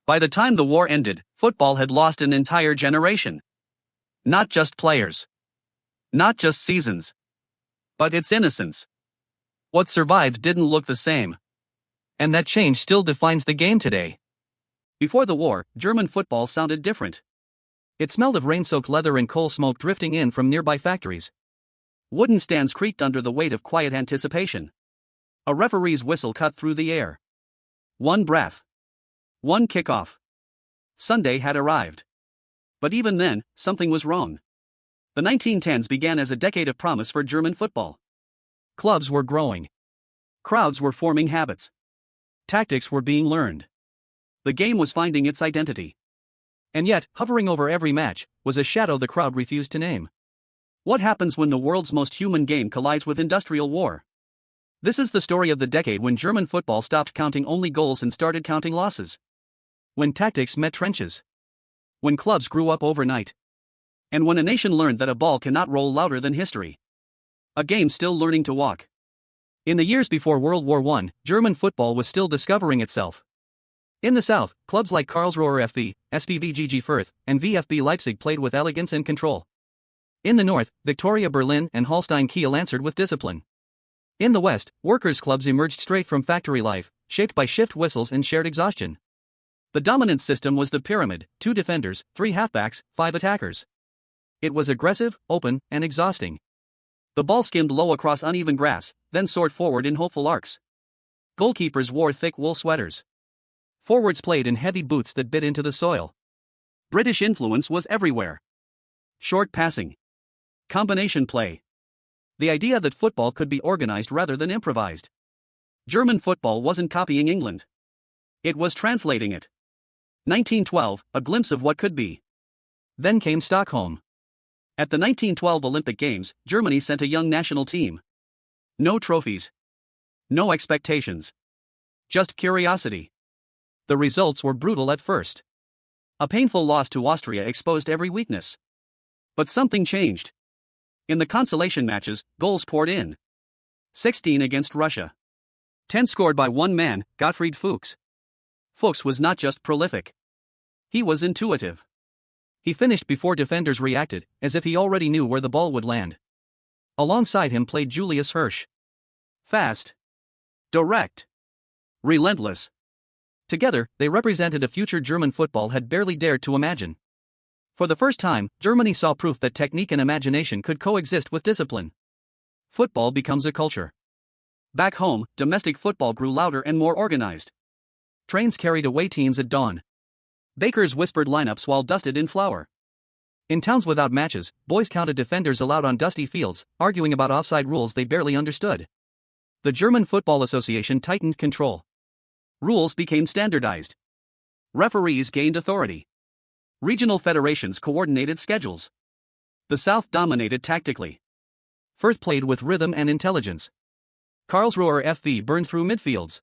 By the time the war ended, football had lost an entire generation. Not just players. Not just seasons. But its innocence. What survived didn't look the same. And that change still defines the game today. Before the war, German football sounded different. It smelled of rain-soaked leather and coal smoke drifting in from nearby factories. Wooden stands creaked under the weight of quiet anticipation. A referee's whistle cut through the air. One breath. One kickoff. Sunday had arrived. But even then, something was wrong. The 1910s began as a decade of promise for German football. Clubs were growing. Crowds were forming habits. Tactics were being learned. The game was finding its identity. And yet, hovering over every match, was a shadow the crowd refused to name. What happens when the world's most human game collides with industrial war? This is the story of the decade when German football stopped counting only goals and started counting losses. When tactics met trenches. When clubs grew up overnight. And when a nation learned that a ball cannot roll louder than history. A game still learning to walk. In the years before World War I, German football was still discovering itself. In the South, clubs like Karlsruher FV, SpVgg Fürth, and VfB Leipzig played with elegance and control. In the North, Victoria Berlin and Holstein Kiel answered with discipline. In the West, workers' clubs emerged straight from factory life, shaped by shift whistles and shared exhaustion. The dominant system was the pyramid: 2 defenders, 3 halfbacks, 5 attackers. It was aggressive, open, and exhausting. The ball skimmed low across uneven grass, then soared forward in hopeful arcs. Goalkeepers wore thick wool sweaters. Forwards played in heavy boots that bit into the soil. British influence was everywhere. Short passing. Combination play. The idea that football could be organized rather than improvised. German football wasn't copying England. It was translating it. 1912, a glimpse of what could be. Then came Stockholm. At the 1912 Olympic Games, Germany sent a young national team. No trophies. No expectations. Just curiosity. The results were brutal at first. A painful loss to Austria exposed every weakness. But something changed. In the consolation matches, goals poured in. 16 against Russia. 10 scored by one man, Gottfried Fuchs. Fuchs was not just prolific. He was intuitive. He finished before defenders reacted, as if he already knew where the ball would land. Alongside him played Julius Hirsch. Fast. Direct. Relentless. Together, they represented a future German football had barely dared to imagine. For the first time, Germany saw proof that technique and imagination could coexist with discipline. Football becomes a culture. Back home, domestic football grew louder and more organized. Trains carried away teams at dawn. Bakers whispered lineups while dusted in flour. In towns without matches, boys counted defenders allowed on dusty fields, arguing about offside rules they barely understood. The German Football Association tightened control. Rules became standardized. Referees gained authority. Regional federations coordinated schedules. The South dominated tactically. Fürth played with rhythm and intelligence. Karlsruher FV burned through midfields.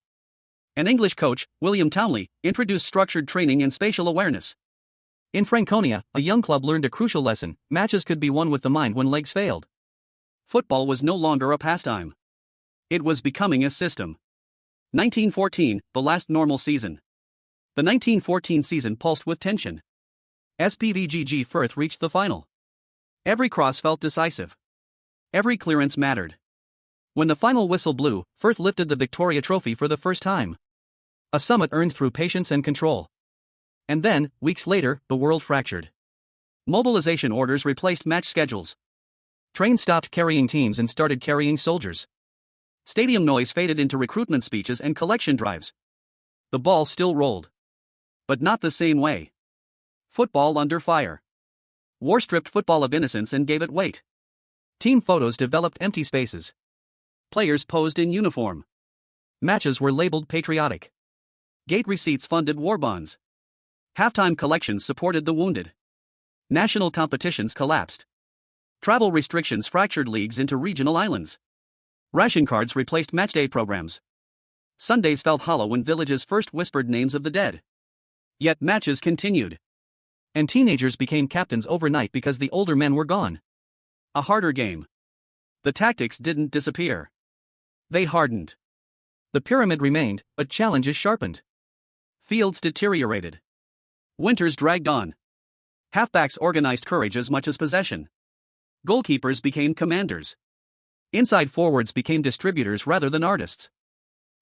An English coach, William Townley, introduced structured training and spatial awareness. In Franconia, a young club learned a crucial lesson: matches could be won with the mind when legs failed. Football was no longer a pastime. It was becoming a system. 1914, the last normal season. The 1914 season pulsed with tension. SpVgg Fürth reached the final. Every cross felt decisive. Every clearance mattered. When the final whistle blew, Fürth lifted the Victoria Trophy for the first time. A summit earned through patience and control. And then, weeks later, the world fractured. Mobilization orders replaced match schedules. Trains stopped carrying teams and started carrying soldiers. Stadium noise faded into recruitment speeches and collection drives. The ball still rolled. But not the same way. Football under fire. War stripped football of innocence and gave it weight. Team photos developed empty spaces. Players posed in uniform. Matches were labeled patriotic. Gate receipts funded war bonds. Halftime collections supported the wounded. National competitions collapsed. Travel restrictions fractured leagues into regional islands. Ration cards replaced matchday programs. Sundays felt hollow when villages first whispered names of the dead. Yet matches continued. And teenagers became captains overnight because the older men were gone. A harder game. The tactics didn't disappear. They hardened. The pyramid remained, but challenges sharpened. Fields deteriorated. Winters dragged on. Halfbacks organized courage as much as possession. Goalkeepers became commanders. Inside forwards became distributors rather than artists.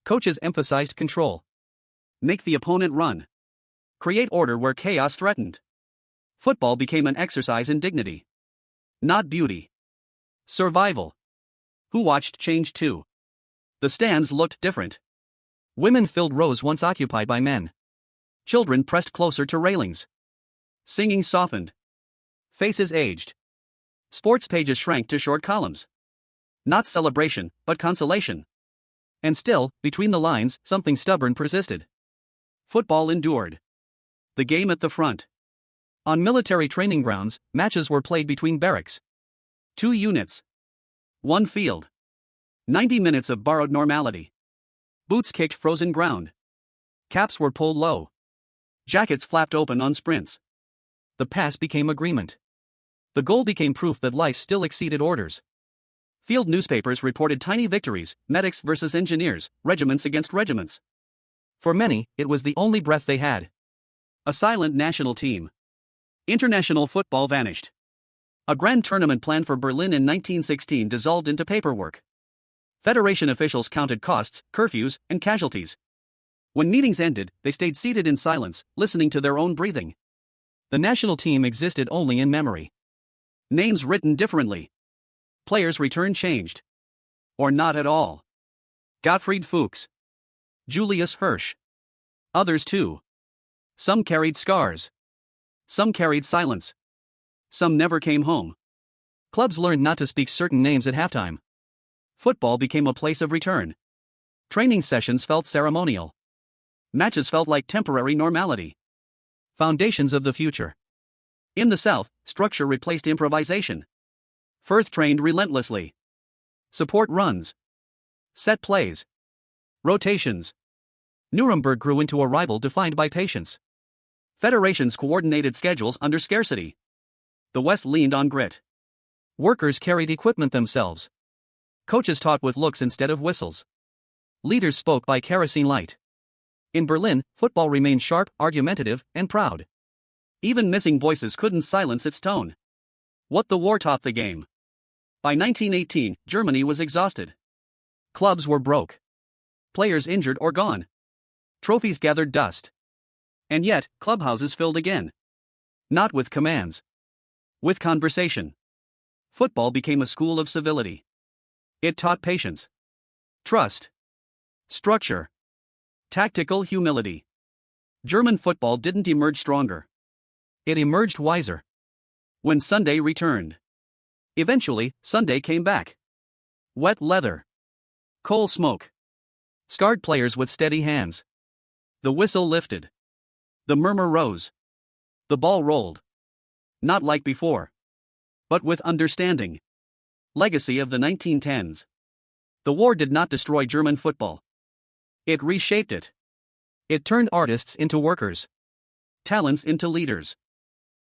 Coaches emphasized control. Make the opponent run. Create order where chaos threatened. Football became an exercise in dignity. Not beauty. Survival. Who watched changed too. The stands looked different. Women filled rows once occupied by men. Children pressed closer to railings. Singing softened. Faces aged. Sports pages shrank to short columns. Not celebration, but consolation. And still, between the lines, something stubborn persisted. Football endured. The game at the front. On military training grounds, matches were played between barracks. 2 units. 1 field. 90 minutes of borrowed normality. Boots kicked frozen ground. Caps were pulled low. Jackets flapped open on sprints. The pass became agreement. The goal became proof that life still exceeded orders. Field newspapers reported tiny victories, medics versus engineers, regiments against regiments. For many, it was the only breath they had. A silent national team. International football vanished. A grand tournament planned for Berlin in 1916 dissolved into paperwork. Federation officials counted costs, curfews, and casualties. When meetings ended, they stayed seated in silence, listening to their own breathing. The national team existed only in memory. Names written differently. Players' return changed. Or not at all. Gottfried Fuchs. Julius Hirsch. Others too. Some carried scars. Some carried silence. Some never came home. Clubs learned not to speak certain names at halftime. Football became a place of return. Training sessions felt ceremonial. Matches felt like temporary normality. Foundations of the future. In the South, structure replaced improvisation. Firth trained relentlessly. Support runs. Set plays. Rotations. Nuremberg grew into a rival defined by patience. Federations coordinated schedules under scarcity. The West leaned on grit. Workers carried equipment themselves. Coaches taught with looks instead of whistles. Leaders spoke by kerosene light. In Berlin, football remained sharp, argumentative, and proud. Even missing voices couldn't silence its tone. What the war taught the game. By 1918, Germany was exhausted. Clubs were broke. Players injured or gone. Trophies gathered dust. And yet, clubhouses filled again. Not with commands. With conversation. Football became a school of civility. It taught patience. Trust. Structure. Tactical humility. German football didn't emerge stronger. It emerged wiser. When Sunday returned. Eventually, Sunday came back. Wet leather. Coal smoke. Scarred players with steady hands. The whistle lifted. The murmur rose. The ball rolled. Not like before. But with understanding. Legacy of the 1910s. The war did not destroy German football. It reshaped it. It turned artists into workers. Talents into leaders.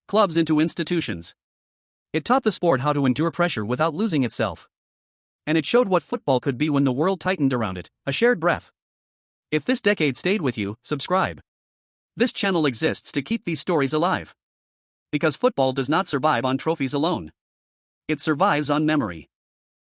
Clubs into institutions. It taught the sport how to endure pressure without losing itself. And it showed what football could be when the world tightened around it, a shared breath. If this decade stayed with you, subscribe. This channel exists to keep these stories alive. Because football does not survive on trophies alone. It survives on memory.